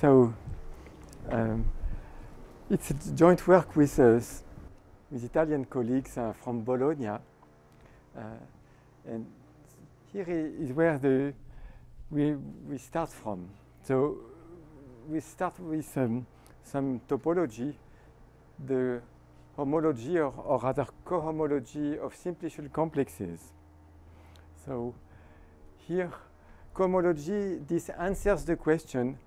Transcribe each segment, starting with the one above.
So it's a joint work with Italian colleagues from Bologna, and here is where we start from. So we start with some topology, the homology or rather cohomology of simplicial complexes. So here, cohomology, this answers the question,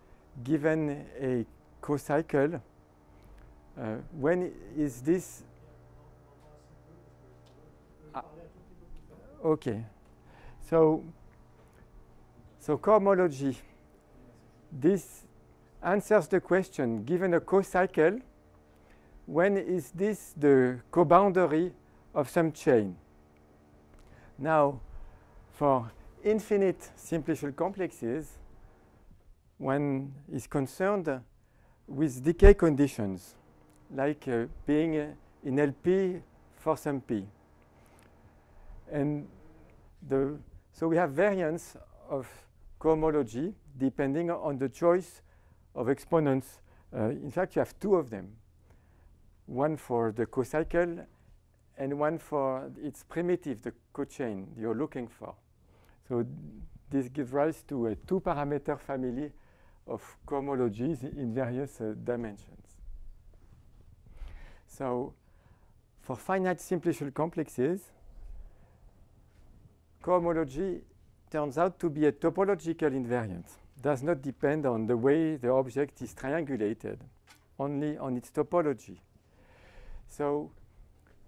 given a cocycle, when is this? Okay. So cohomology, this answers the question, given a cocycle, when is this the coboundary of some chain? Now, for infinite simplicial complexes, one is concerned with decay conditions, like being in LP for some P. And so we have variants of cohomology depending on the choice of exponents. In fact, you have two of them, one for the cocycle and one for its primitive, the cochain you're looking for. So this gives rise to a two-parameter family of cohomologies in various dimensions. So for finite simplicial complexes, cohomology turns out to be a topological invariant. Does not depend on the way the object is triangulated, only on its topology. So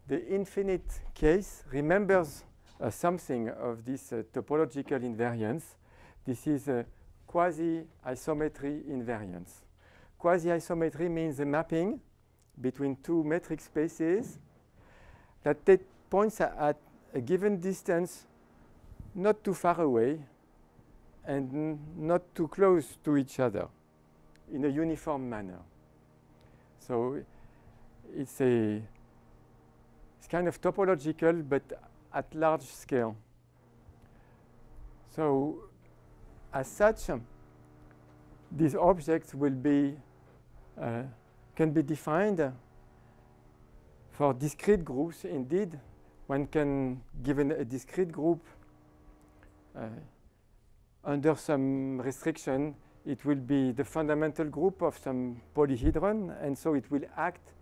the infinite case remembers something of this topological invariance. This is a quasi-isometry invariance. Quasi-isometry means a mapping between two metric spaces that take points at a given distance, not too far away and not too close to each other in a uniform manner. So it's kind of topological, but at large scale. So as such, these objects will be can be defined for discrete groups. Indeed, one can, given a discrete group, under some restriction, it will be the fundamental group of some polyhedron, and so it will act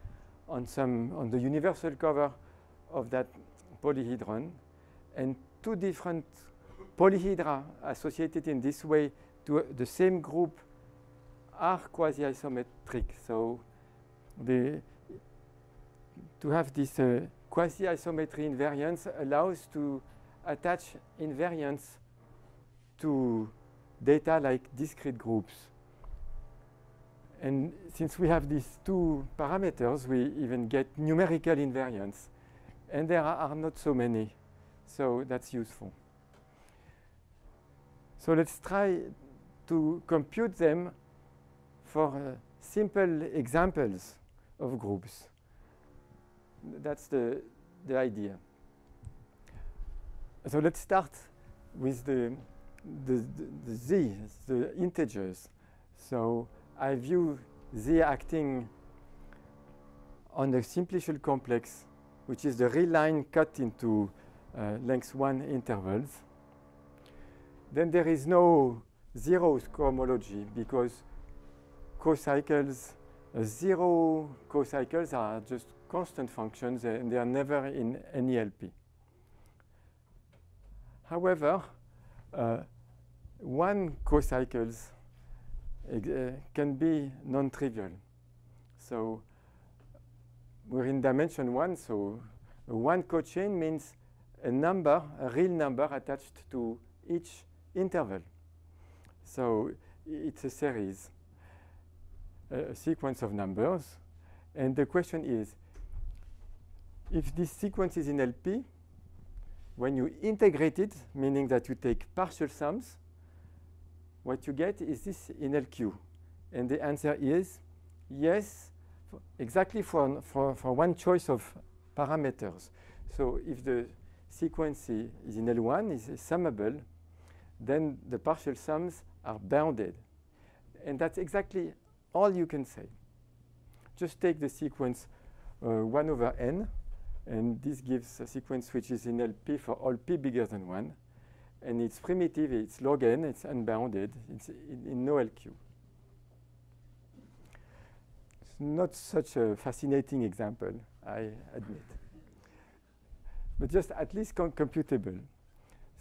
on the universal cover of that polyhedron. And two different polyhedra associated in this way to the same group are quasi-isometric. So to have this quasi-isometry invariance allows to attach invariance to data like discrete groups. And since we have these two parameters, we even get numerical invariance. And there are not so many, so that's useful. So let's try to compute them for simple examples of groups. That's the idea. So let's start with the z, the integers. So I view z acting on a simplicial complex, which is the real line cut into length 1 intervals. Then there is no zeros cohomology because cocycles, zero cocycles are just constant functions and they are never in any LP. However, one cocycles can be non-trivial. So we're in dimension 1, so one cochain means a number, a real number attached to each interval. So it's a series, a sequence of numbers. And the question is, if this sequence is in LP, when you integrate it, meaning that you take partial sums, what you get is this in LQ. And the answer is yes, exactly for one choice of parameters. So if the sequence is in L1, is summable, then the partial sums are bounded. And that's exactly all you can say. Just take the sequence 1 over n, and this gives a sequence which is in LP for all p bigger than 1. And it's primitive, it's log n, it's unbounded, it's in no LQ. It's not such a fascinating example, I admit. But just at least computable.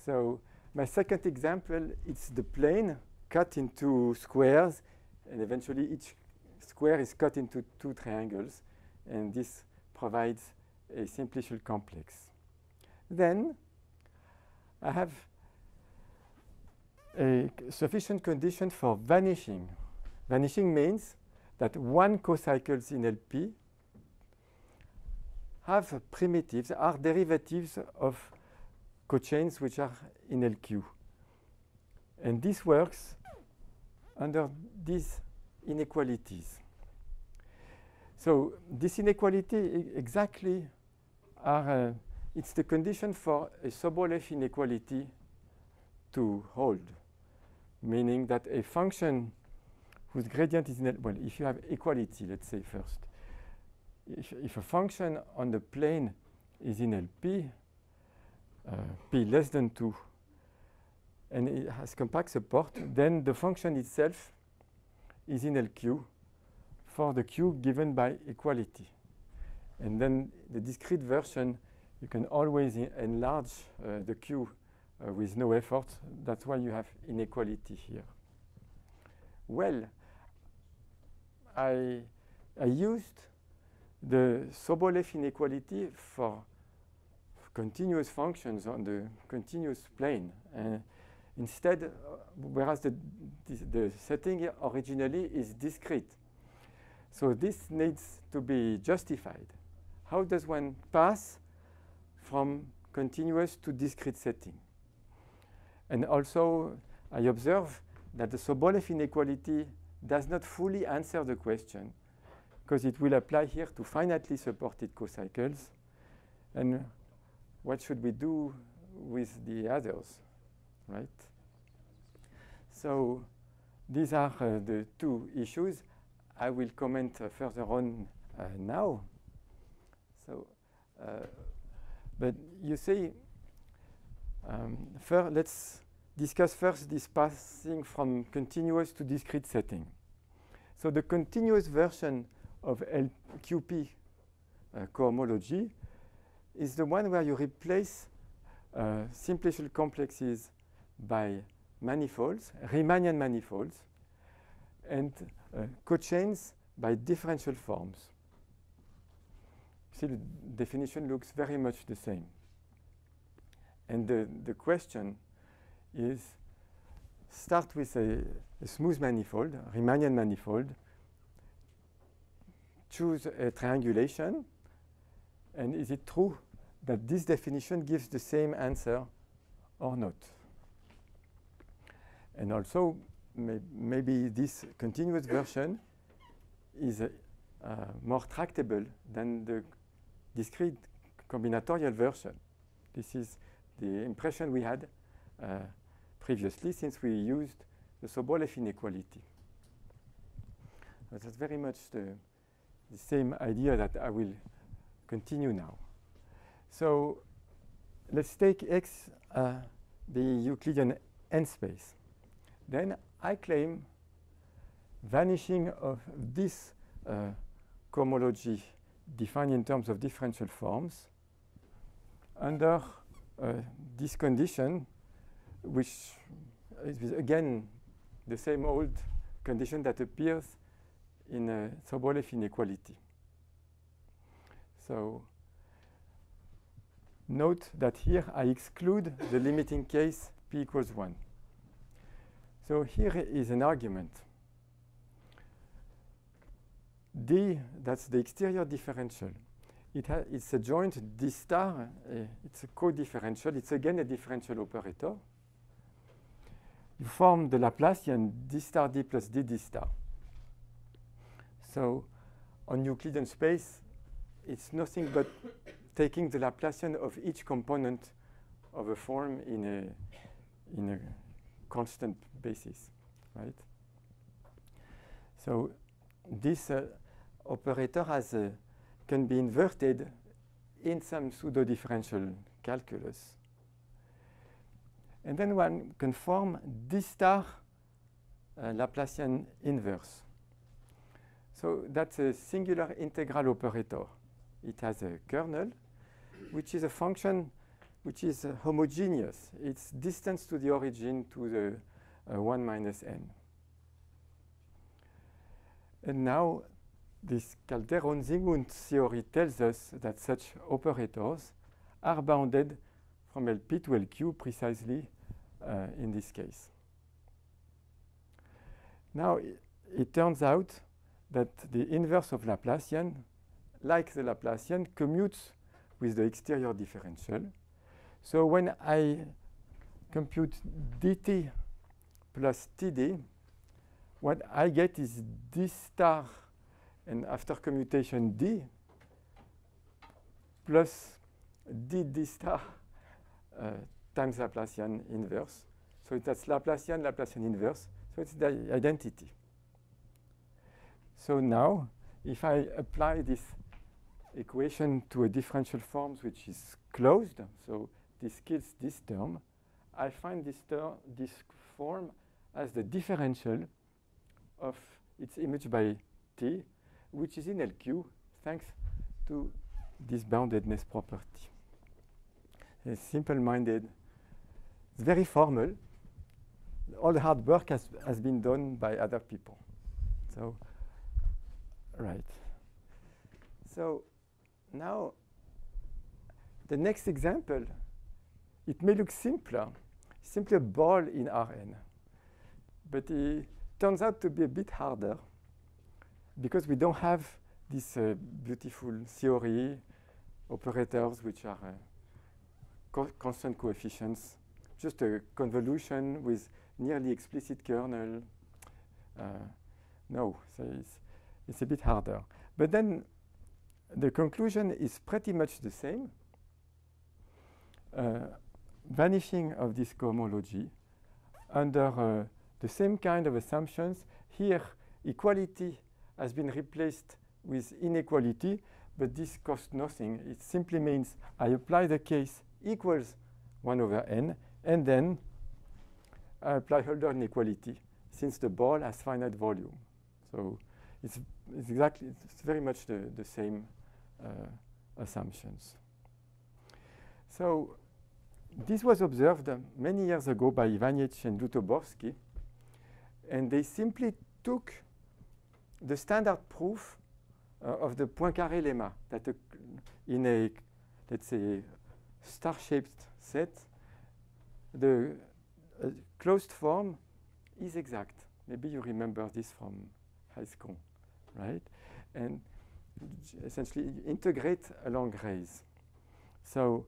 So my second example, it's the plane cut into squares, and eventually each square is cut into 2 triangles, and this provides a simplicial complex. Then I have a sufficient condition for vanishing. Vanishing means that 1 cocycles in LP have primitives, are derivatives of cochains which are in LQ. And this works under these inequalities. So this inequality exactly are, it's the condition for a Sobolev inequality to hold, meaning that a function whose gradient is, well, if you have equality, let's say first, if a function on the plane is in LP, p less than 2, and it has compact support, then the function itself is in LQ for the Q given by equality. And then the discrete version, you can always enlarge the Q with no effort. That's why you have inequality here. Well, I used the Sobolev inequality for continuous functions on the continuous plane. Instead, whereas the setting originally is discrete. So this needs to be justified. How does one pass from continuous to discrete setting? And also, I observe that the Sobolev inequality does not fully answer the question, because it will apply here to finitely supported cocycles. And what should we do with the others, right? So these are the 2 issues. I will comment further on now. So, but you see, let's discuss first this passing from continuous to discrete setting. So the continuous version of LQP cohomology is the one where you replace simplicial complexes by manifolds, Riemannian manifolds, and cochains by differential forms. See, the definition looks very much the same. And the question is, start with a smooth manifold, a Riemannian manifold, choose a triangulation, and is it true that this definition gives the same answer or not? And also, maybe this continuous version is more tractable than the discrete combinatorial version. This is the impression we had previously, since we used the Sobolev inequality. But that's very much the same idea that I will continue now. So let's take X the Euclidean n space. Then I claim vanishing of this cohomology defined in terms of differential forms under this condition, which is again the same old condition that appears in a Sobolev inequality. So note that here I exclude the limiting case p equals 1. So here is an argument. D, that's the exterior differential. It's a joint D star. It's a co-differential. It's again a differential operator. You form the Laplacian D star D plus D D star. So on Euclidean space, it's nothing but taking the Laplacian of each component of a form in a constant basis, right? So this operator can be inverted in some pseudo-differential calculus. And then one can form D star Laplacian inverse. So that's a singular integral operator. It has a kernel, which is a function which is homogeneous. Its distance to the origin to the 1 minus n. And now this Calderon-Zygmunt theory tells us that such operators are bounded from LP to LQ precisely in this case. Now it turns out that the inverse of Laplacian, like the Laplacian, commutes with the exterior differential. So when I compute dt plus td, what I get is d star, and after commutation d, plus d star times Laplacian inverse. So that's Laplacian, Laplacian inverse. So it's the identity. So now, if I apply this equation to a differential form which is closed, so this kills this term, I find this form as the differential of its image by t, which is in LQ, thanks to this boundedness property. It's simple-minded. It's very formal. All the hard work has been done by other people. So, right. So now, the next example, it may look simpler, simply a ball in Rn. But it turns out to be a bit harder because we don't have this beautiful theory, operators which are constant coefficients, just a convolution with nearly explicit kernel. No, so it's a bit harder. But then the conclusion is pretty much the same. Vanishing of this cohomology under the same kind of assumptions. Here, equality has been replaced with inequality, but this costs nothing. It simply means I apply the case equals 1 over n, and then I apply Hölder inequality, since the ball has finite volume. So it's very much the same assumptions. So this was observed many years ago by Iwaniec and Lutoborski, and they simply took the standard proof of the Poincaré lemma, that in a, let's say, star-shaped set, the closed form is exact. Maybe you remember this from high school, right? And essentially integrate along rays. So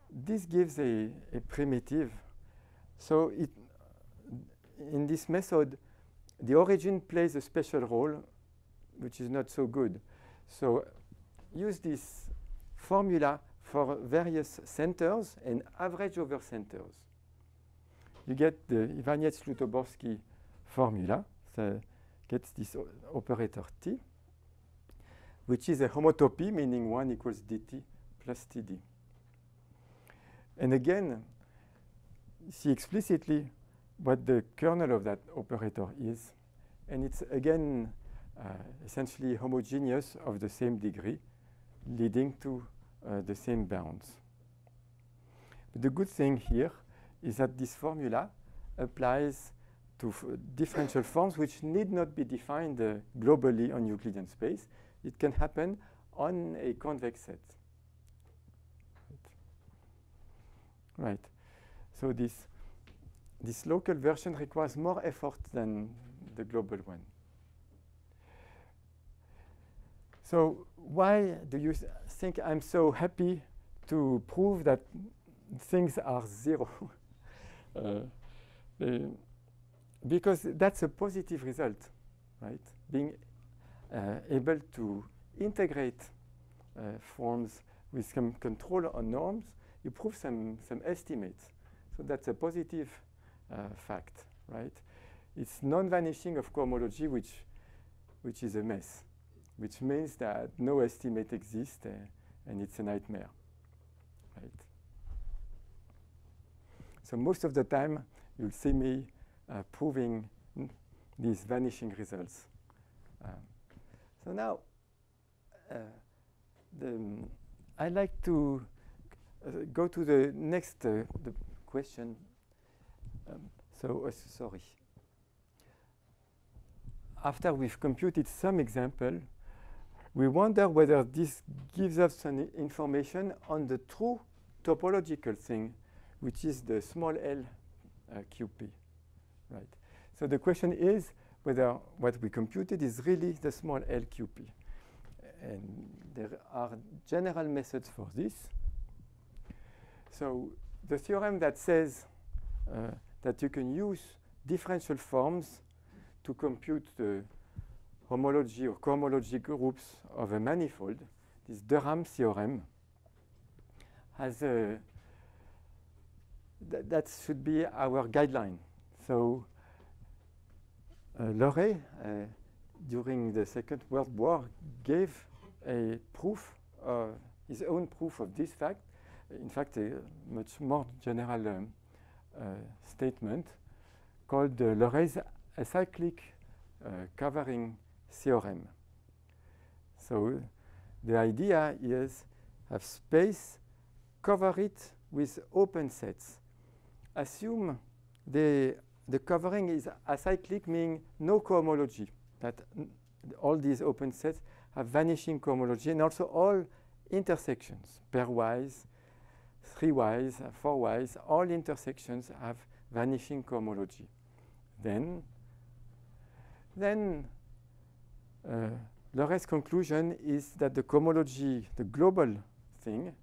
this gives a primitive. So in this method, the origin plays a special role, which is not so good. So use this formula for various centers and average over centers. You get the Iwaniec-Lutoborski formula, so gets this operator T, which is a homotopy, meaning 1 equals dt plus td. And again, see explicitly what the kernel of that operator is. And it's again essentially homogeneous of the same degree, leading to the same bounds. But the good thing here is that this formula applies to differential forms which need not be defined globally on Euclidean space. It can happen on a convex set. Right. So this local version requires more effort than the global one. So why do you think I'm so happy to prove that things are zero? Because that's a positive result, right? Being able to integrate forms with some control on norms, you prove some estimates. So that's a positive fact, right? It's non-vanishing of cohomology, which which is a mess, which means that no estimate exists and it's a nightmare, right? So most of the time, you'll see me proving these vanishing results. So now, I'd like to go to the next the question. Sorry. After we've computed some example, we wonder whether this gives us some information on the true topological thing, which is the small l QP, right? So the question is whether what we computed is really the small l QP. And there are general methods for this. So the theorem that says that you can use differential forms to compute the homology or cohomology groups of a manifold, this de Rham theorem, has a that should be our guideline. So Loret, during the Second World War, gave a proof, his own proof of this fact. In fact, a much more general statement called Loret's acyclic covering theorem. So the idea is have space, cover it with open sets. Assume the covering is acyclic, meaning no cohomology, that all these open sets have vanishing cohomology, and also all intersections, pairwise, 3-wise, 4-wise, all intersections have vanishing cohomology. Then Loret's conclusion is that the cohomology, the global thing,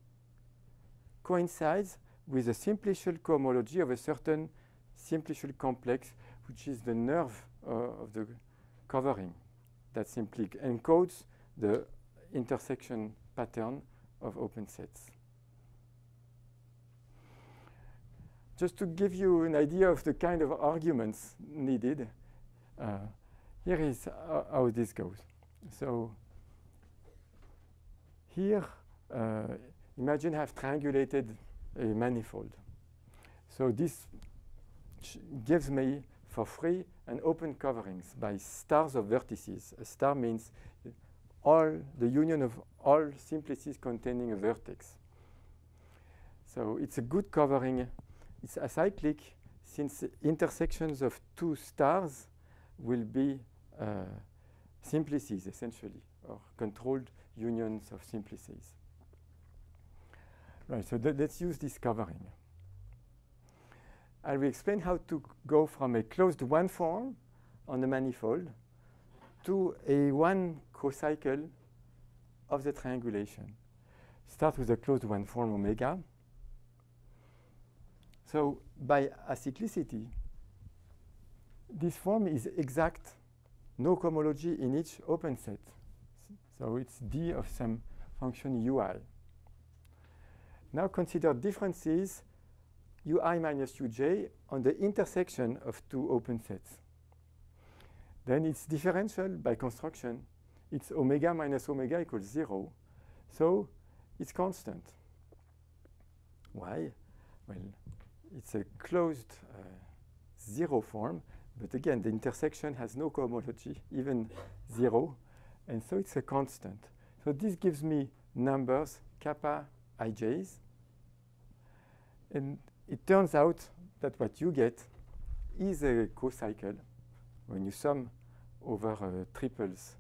coincides with the simplicial cohomology of a certain simplicial complex, which is the nerve of the covering that simply encodes the intersection pattern of open sets. Just to give you an idea of the kind of arguments needed, here is how this goes. So here, imagine I have triangulated a manifold. So this gives me, for free, an open coverings by stars of vertices. A star means the union of all simplices containing a vertex. So it's a good covering. It's acyclic since intersections of two stars will be simplices, essentially, or controlled unions of simplices. Right, so let's use this covering. I will explain how to go from a closed one form on the manifold to a one cocycle of the triangulation. Start with a closed one form omega. So by acyclicity, this form is exact, no cohomology in each open set. So it's D of some function ui. Now consider differences ui minus uj on the intersection of two open sets. Then it's differential by construction. It's omega minus omega equals 0. So it's constant. Why? Well, it's a closed 0 form. But again, the intersection has no cohomology, even 0. And so it's a constant. So this gives me numbers, kappa ij's. And it turns out that what you get is a cocycle. When you sum over triples,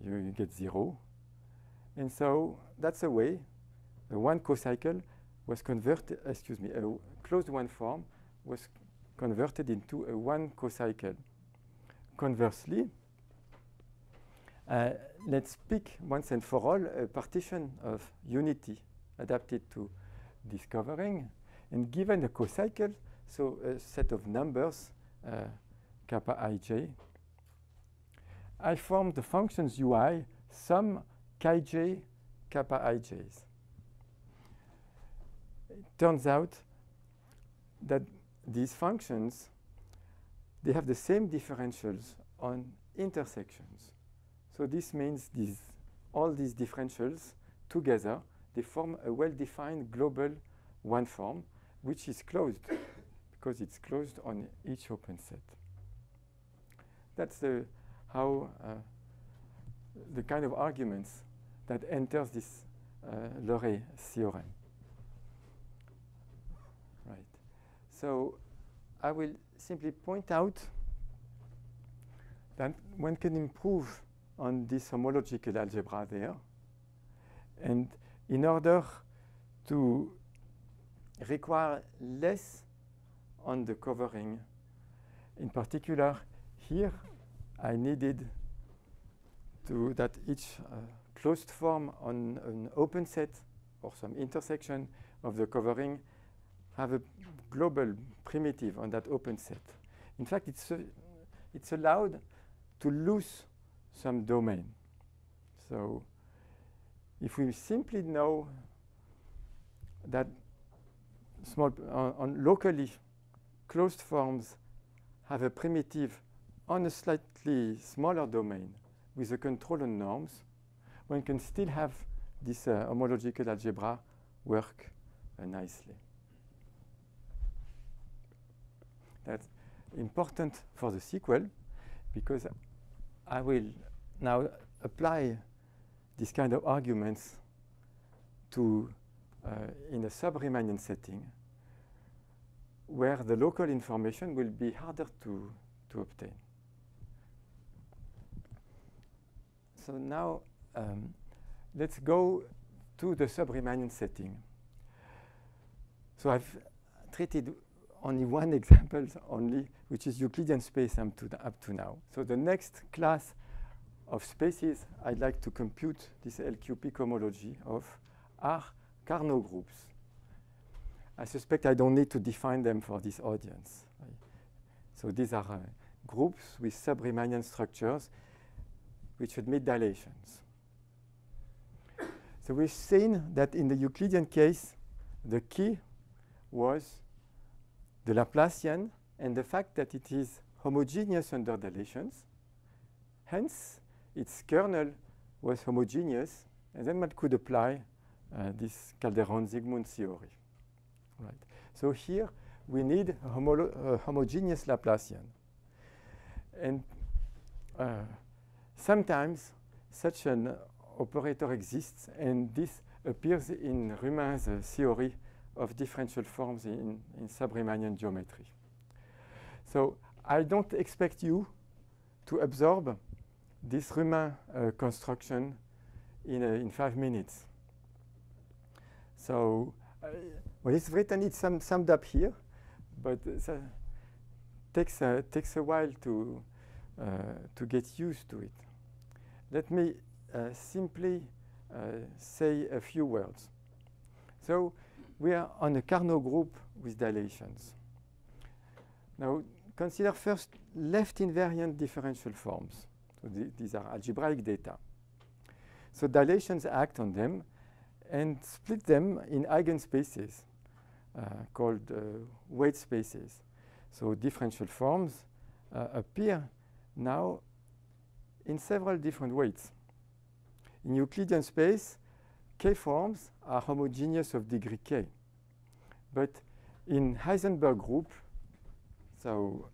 you get 0. And so that's a way. The one cocycle was converted, a closed one form was converted into a one cocycle. Conversely, let's pick once and for all a partition of unity adapted to this covering. And given a cocycle, so a set of numbers, kappa ij, I form the functions ui sum kj kappa ij's. It turns out that these functions, they have the same differentials on intersections. So this means all these differentials together, they form a well-defined global one form, which is closed because it's closed on each open set. That's how the kind of arguments that enters this Leray theorem. Right. So I will simply point out that one can improve on this homological algebra there. And in order to require less on the covering, in particular, here I needed that each closed form on an open set or some intersection of the covering have a global primitive on that open set. In fact, it's allowed to lose some domain. So if we simply know that on locally closed forms have a primitive on a slightly smaller domain with the control and norms, one can still have this homological algebra work nicely. That's important for the sequel because I will now apply this kind of arguments to in a sub-Riemannian setting where the local information will be harder to obtain. So now let's go to the sub-Riemannian setting. So I've treated only one example only, which is Euclidean space up to now. So the next class of spaces I'd like to compute this LQP cohomology of are Carnot groups. I suspect I don't need to define them for this audience. So these are groups with sub-Riemannian structures which admit dilations. So we've seen that in the Euclidean case, the key was the Laplacian and the fact that it is homogeneous under dilations. Hence, its kernel was homogeneous, and then one could apply this Calderon-Zygmund theory. Right. So here we need a homogeneous Laplacian. And sometimes such an operator exists, and this appears in Rumin's theory of differential forms in sub-Riemannian geometry. So I don't expect you to absorb this Rumin construction in 5 minutes. So well, it's written, it's summed up here, but it takes a while to get used to it. Let me simply say a few words. So we are on a Carnot group with dilations. Now consider first left invariant differential forms. So these are algebraic data. So dilations act on them and split them in eigenspaces called weight spaces. So differential forms appear now in several different weights. In Euclidean space, K forms are homogeneous of degree K. But in Heisenberg group, so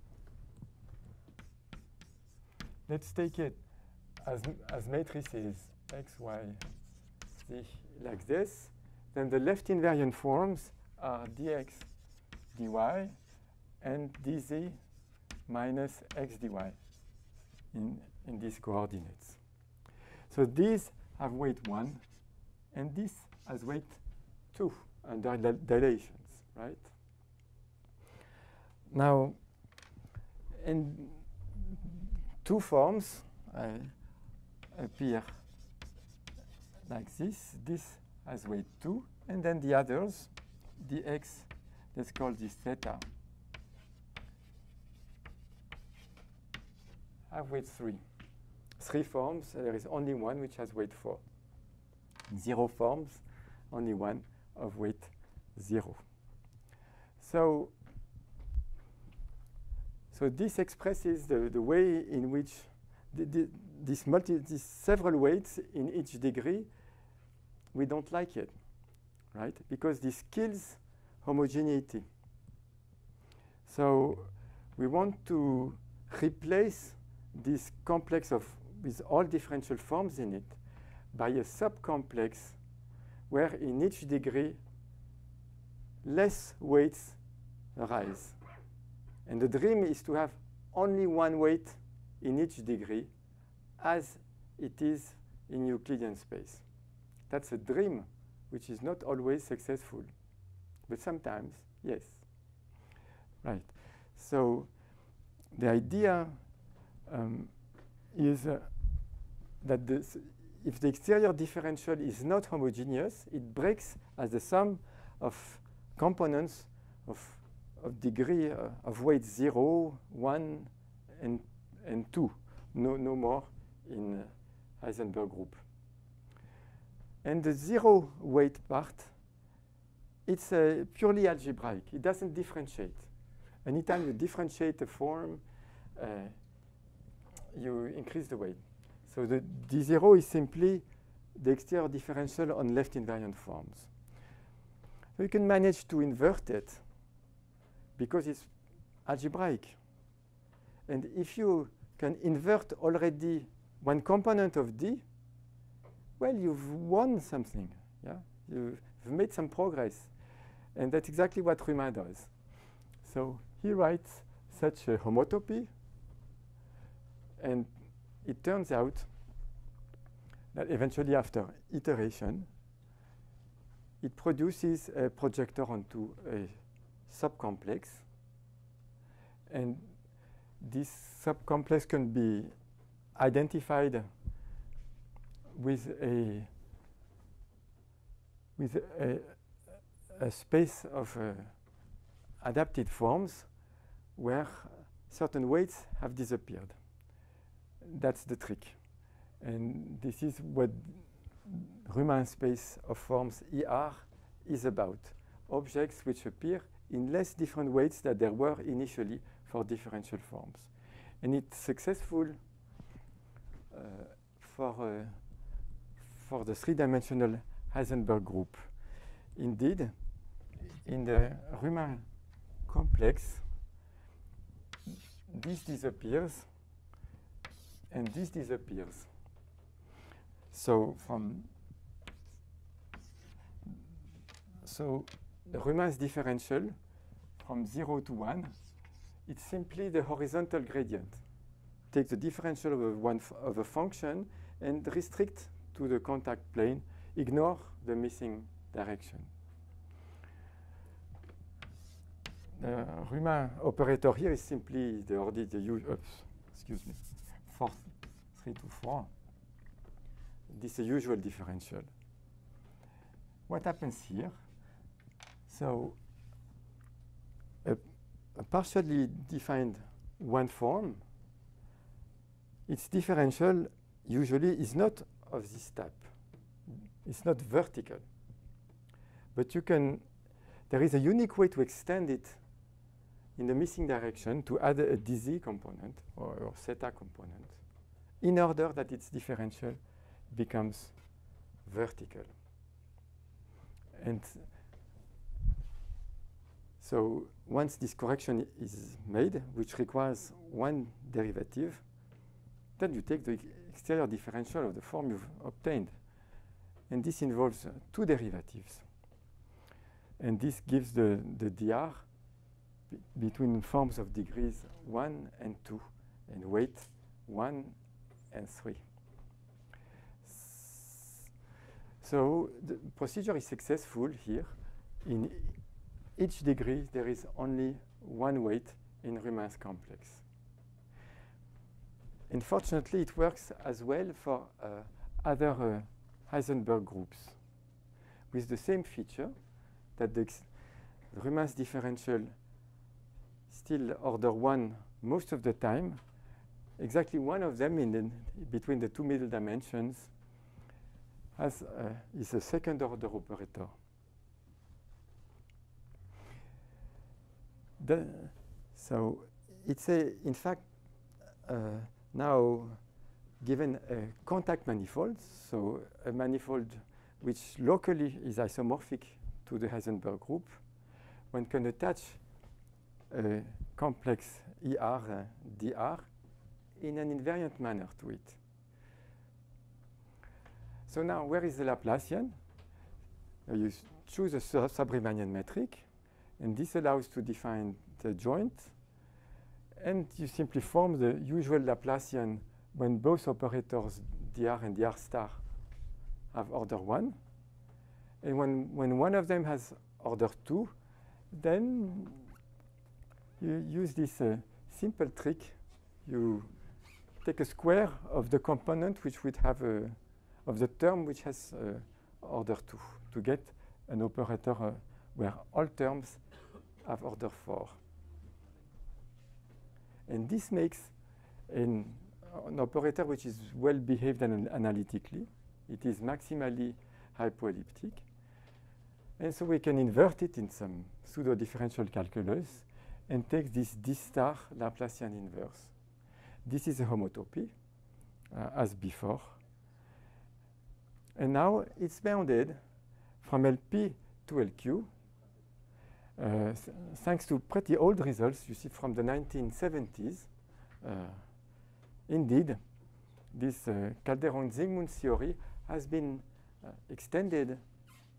let's take it as matrices X, Y, Z like this. Then the left invariant forms are dx dy and dz minus x dy in these coordinates. So these have weight 1, and this has weight 2 under dilations, right? Now, in two forms appear like this. This has weight 2, and then the others, dx, let's call this theta, have weight 3. 3 forms, there is only one which has weight 4. 0 forms, only one of weight 0. So this expresses the way in which these several weights in each degree, we don't like it, right? Because this kills homogeneity. So we want to replace this complex with all differential forms in it by a subcomplex where in each degree less weights arise. And the dream is to have only one weight in each degree as it is in Euclidean space. That's a dream which is not always successful, but sometimes, yes. Right. So the idea is that if the exterior differential is not homogeneous, it breaks as the sum of components of degree of weight 0, 1, and 2. No more in Heisenberg group. And the zero weight part, it's purely algebraic. It doesn't differentiate. Anytime you differentiate a form, you increase the weight. So the D0 is simply the exterior differential on left invariant forms. So you can manage to invert it because it's algebraic. And if you can invert already one component of D, well, you've won something. Yeah? You've made some progress. And that's exactly what Riemann does. So he writes such a homotopy, and it turns out that eventually after iteration, it produces a projector onto a subcomplex. And this subcomplex can be identified with a space of adapted forms where certain weights have disappeared. That's the trick. And this is what Riemann space of forms ER is about. Objects which appear in less different weights than there were initially for differential forms. And it's successful for the three-dimensional Heisenberg group. Indeed, in the Riemann complex, this disappears and this disappears. So the Riemann's differential from 0 to 1, it's simply the horizontal gradient. Take the differential of a function and restrict to the contact plane, ignore the missing direction. The Riemann operator here is simply the excuse me, 3 to 4. This is a usual differential. What happens here? So a partially defined one form, its differential usually is not of this type. It's not vertical. But there is a unique way to extend it in the missing direction to add a dz component or theta component in order that its differential becomes vertical. And so once this correction is made, which requires one derivative, then you take the exterior differential of the form you've obtained. And this involves two derivatives. And this gives the dr between forms of degrees 1 and 2, and weight 1 and 3. So the procedure is successful here. In each degree, there is only one weight in Riemann's complex. Unfortunately, it works as well for other Heisenberg groups with the same feature that the Riemann's differential still order 1 most of the time. Exactly one of them between the two middle dimensions is a second order operator. So it's in fact, now given a contact manifold, so a manifold which locally is isomorphic to the Heisenberg group, one can attach a complex ER dr in an invariant manner to it. So now, where is the Laplacian? You choose a sub-Riemannian metric, and this allows to define the joint, and you simply form the usual Laplacian when both operators dr and dr star have order 1. And when one of them has order 2, then you use this simple trick. You take a square of the component which would have of the term which has order 2 to get an operator where all terms have order 4. And this makes an operator which is well behaved analytically. It is maximally hypoelliptic. And so we can invert it in some pseudo-differential calculus and take this d star Laplacian inverse. This is a homotopy, as before. And now it's bounded from LP to LQ, thanks to pretty old results you see from the 1970s. Indeed, this Calderon-Zygmunt theory has been extended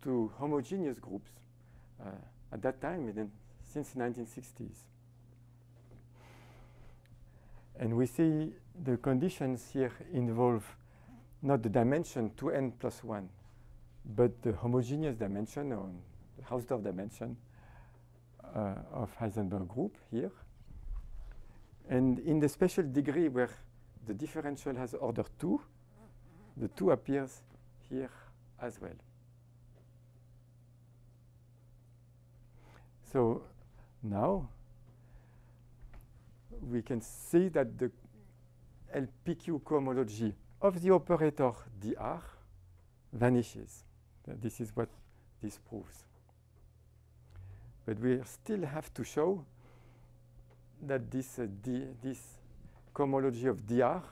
to homogeneous groups at that time, since the 1960s. And we see the conditions here involve not the dimension 2n plus 1, but the homogeneous dimension, or the Hausdorff dimension of Heisenberg group here. And in the special degree where the differential has order 2, the 2 appears here as well. So now we can see that the LPQ cohomology of the operator dr vanishes. This is what this proves. But we still have to show that this cohomology of dr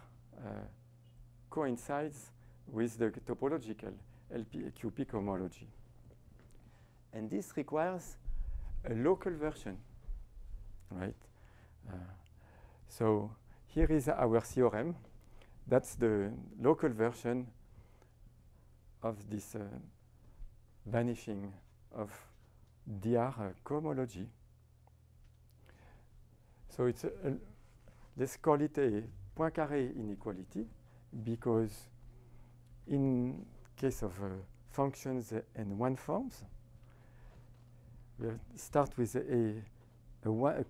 coincides with the topological LPQP cohomology. And this requires a local version, right? So here is our theorem. That's the local version of this vanishing of dr cohomology. So it's let's call it a Poincaré inequality, because in case of functions and one forms, we'll start with a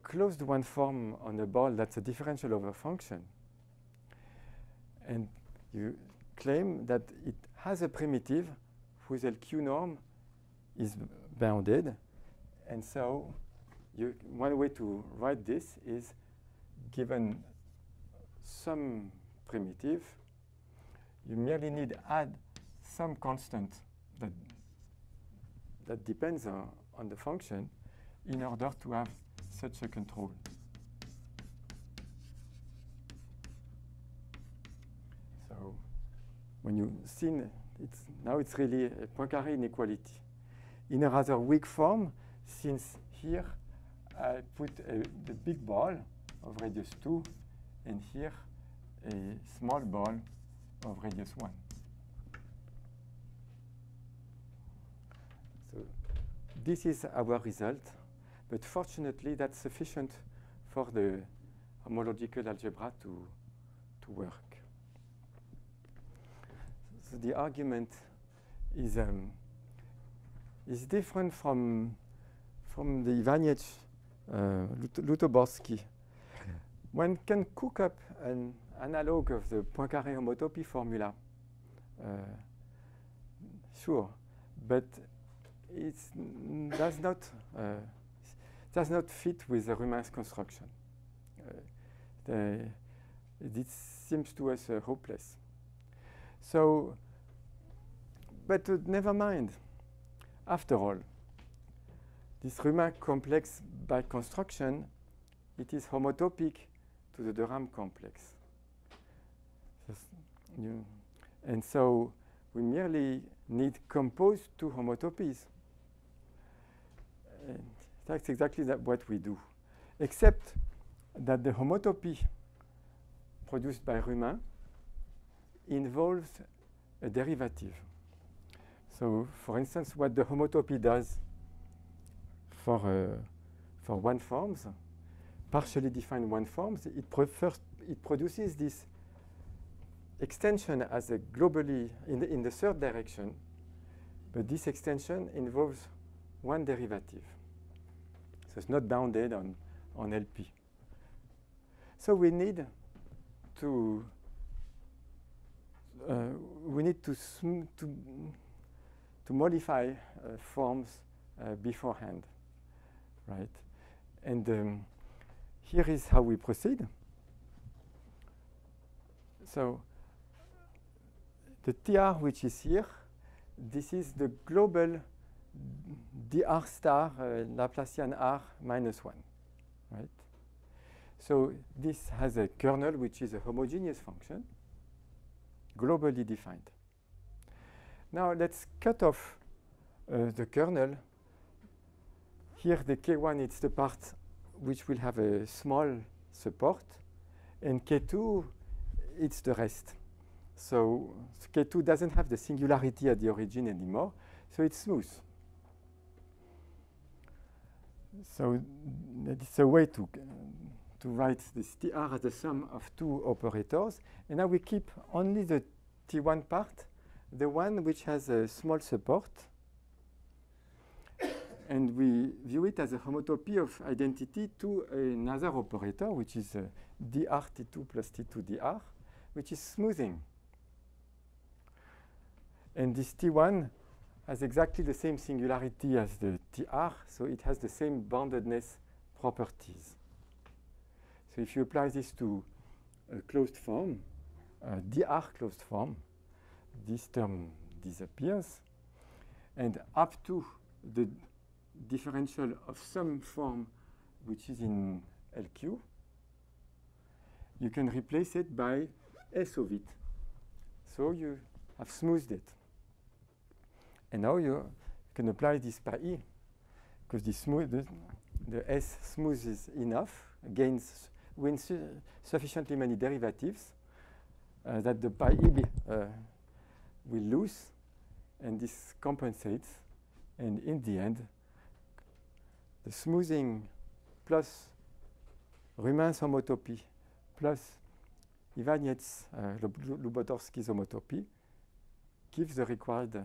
closed one form on a ball that's a differential over function. And you claim that it has a primitive whose LQ norm is bounded. And so one way to write this is, given some primitive, you merely need to add some constant that depends on the function in order to have such a control. So when you see now it's really a Poincaré inequality. In a rather weak form, since here I put the big ball of radius 2 and here a small ball of radius 1. So this is our result, but fortunately that's sufficient for the homological algebra to work. So the argument is different from the Iwaniec, Lutoborsky. One can cook up an analog of the Poincaré homotopy formula, sure, but it does not fit with the Riemann's construction. It seems to us hopeless. So, but never mind. After all, this Riemann complex by construction, it is homotopic to the de Rham complex. And so we merely need compose two homotopies. And that's exactly what we do, except that the homotopy produced by Rumin involves a derivative. So, for instance, what the homotopy does for one forms, partially defined one forms, it produces this extension as a globally in the third direction, but this extension involves one derivative. So it's not bounded on LP. So we need to modify forms beforehand, right? And here is how we proceed. So the TR which is here, this is the global dr star Laplacian R minus 1, right? So this has a kernel which is a homogeneous function, globally defined. Now let's cut off the kernel. Here the K1 is the part which will have a small support, and K2 it's the rest. So K2 doesn't have the singularity at the origin anymore, so it's smooth. So it's a way to write this TR as the sum of two operators. And now we keep only the T1 part, the one which has a small support. And we view it as a homotopy of identity to another operator, which is dr T2 plus T2 dr, which is smoothing. And this T1 has exactly the same singularity as the TR, so it has the same boundedness properties. So if you apply this to a closed form, dr closed form, this term disappears. And up to the differential of some form which is in LQ, you can replace it by S of it. So you have smoothed it. And now you can apply this by E, because the S smoothes enough, wins sufficiently many derivatives that the pi E will lose, and this compensates. And in the end, the smoothing plus Rumin's homotopy plus Iwaniec's Lubotovsky's homotopy gives the required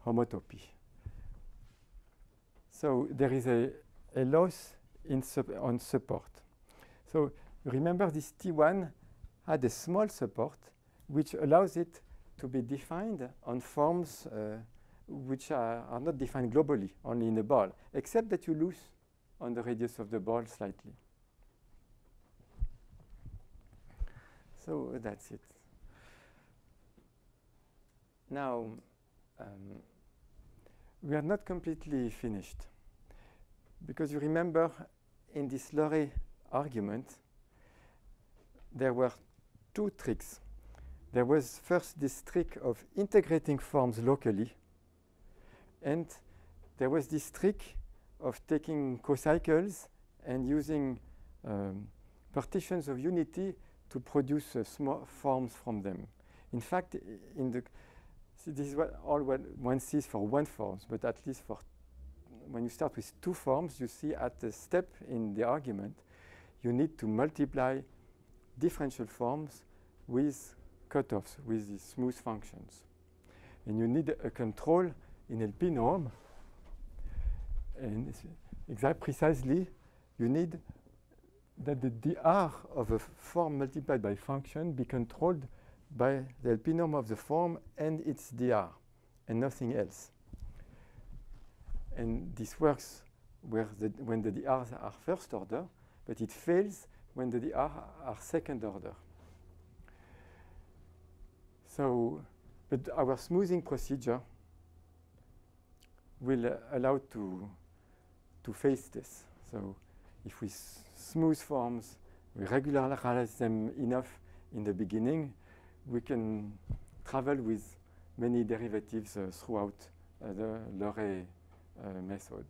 homotopy. So there is a loss on support. So remember, this T1 had a small support which allows it to be defined on forms which are not defined globally, only in a ball, except that you lose on the radius of the ball slightly. So that's it. Now, we are not completely finished, because you remember in this Loré argument, there were two tricks. There was first this trick of integrating forms locally, and there was this trick of taking cocycles and using partitions of unity to produce small forms from them. In fact, this is what one sees for one form, but at least for when you start with two forms, you see at the step in the argument, you need to multiply differential forms with cutoffs, with these smooth functions. And you need a control in LP norm. And precisely, you need that the dr of a form multiplied by function be controlled by the LP norm of the form and its dr, and nothing else. And this works when the drs are first order, but it fails when the dr are second order. So, but our smoothing procedure will allow to face this. So if we smooth forms, we regularize them enough in the beginning, we can travel with many derivatives throughout the Leray method.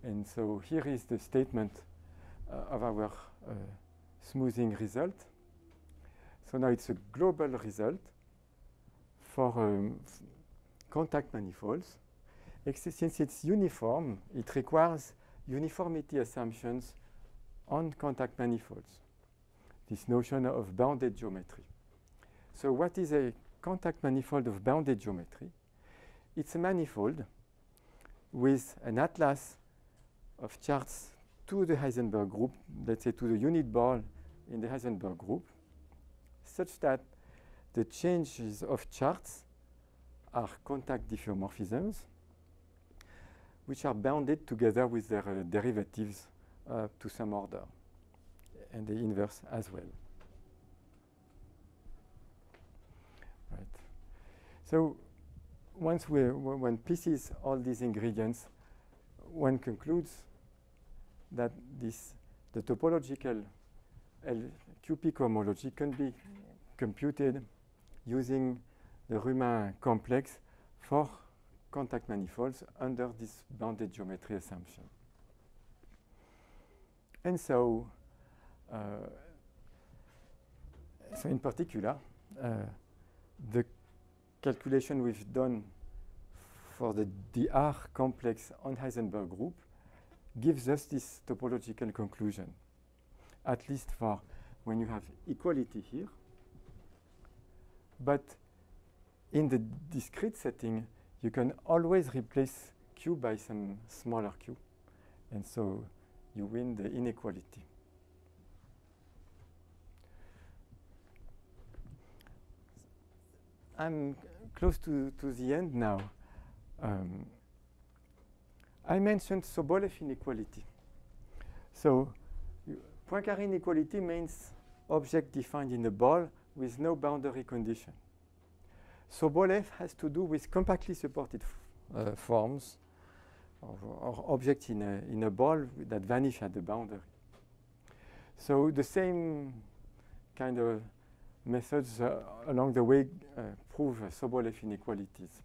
And so here is the statement of our smoothing result. So now it's a global result for contact manifolds. Since it's uniform, it requires uniformity assumptions on contact manifolds, this notion of bounded geometry. So what is a contact manifold of bounded geometry? It's a manifold with an atlas of charts to the Heisenberg group, let's say to the unit ball in the Heisenberg group, such that the changes of charts are contact diffeomorphisms, which are bounded together with their derivatives to some order, and the inverse as well. Right. So once one pieces all these ingredients, one concludes that the topological QP cohomology can be computed using the Riemann complex for contact manifolds under this bounded geometry assumption. And so in particular, the calculation we've done for the DR complex on Heisenberg group gives us this topological conclusion, at least for when you have equality here. But in the discrete setting, you can always replace Q by some smaller Q. And so you win the inequality. I'm close to the end now. I mentioned Sobolev inequality. So Poincare inequality means object defined in a ball with no boundary condition. Sobolev has to do with compactly supported forms or objects in a ball that vanish at the boundary. So the same kind of methods along the way prove Sobolev inequalities.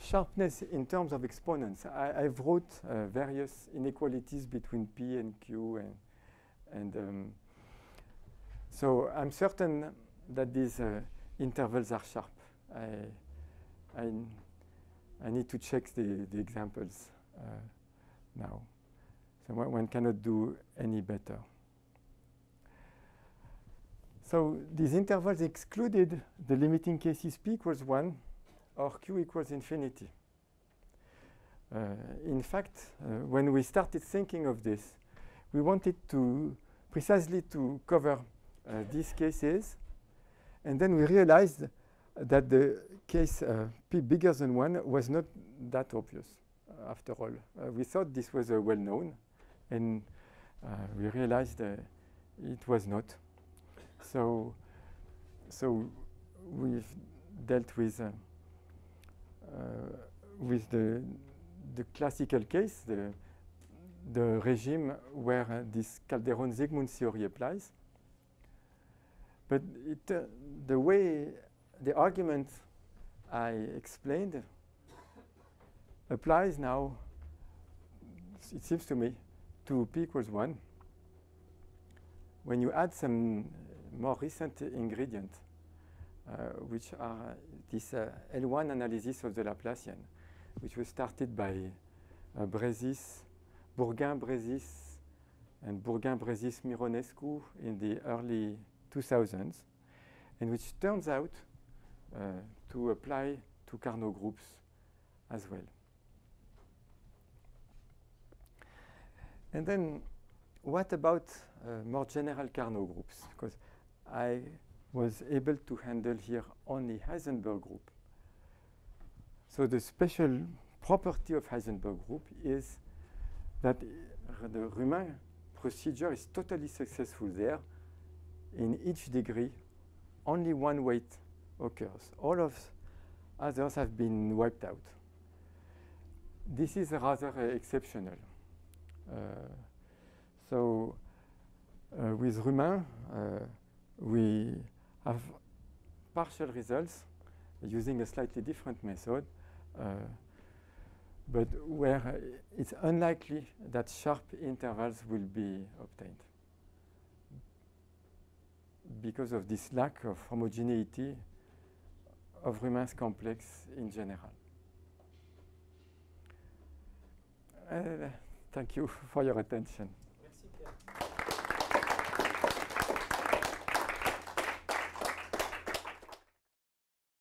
Sharpness in terms of exponents. I've wrote various inequalities between P and Q, and so I'm certain that these intervals are sharp. I need to check the examples now. So one cannot do any better. So these intervals excluded the limiting cases P equals 1 or Q equals infinity. In fact, when we started thinking of this, we wanted to precisely to cover these cases, and then we realized that the case P bigger than 1 was not that obvious after all. We thought this was well known, and we realized it was not. So we've dealt with the classical case, the regime where this Calderon-Zygmunt theory applies. But the way the argument I explained applies now, it seems to me, to P equals 1. When you add some more recent ingredient, which are this L1 analysis of the Laplacian, which was started by Bourgain-Brezis, and Bourgain-Brezis-Mironescu in the early 2000s, and which turns out to apply to Carnot groups as well. And then what about more general Carnot groups? Because I was able to handle here only Heisenberg group. So the special property of Heisenberg group is that the Riemann procedure is totally successful there. In each degree, only one weight occurs. All of others have been wiped out. This is rather exceptional. With Riemann, we have partial results using a slightly different method, but where it's unlikely that sharp intervals will be obtained because of this lack of homogeneity of Riemann's complex in general. Thank you for your attention.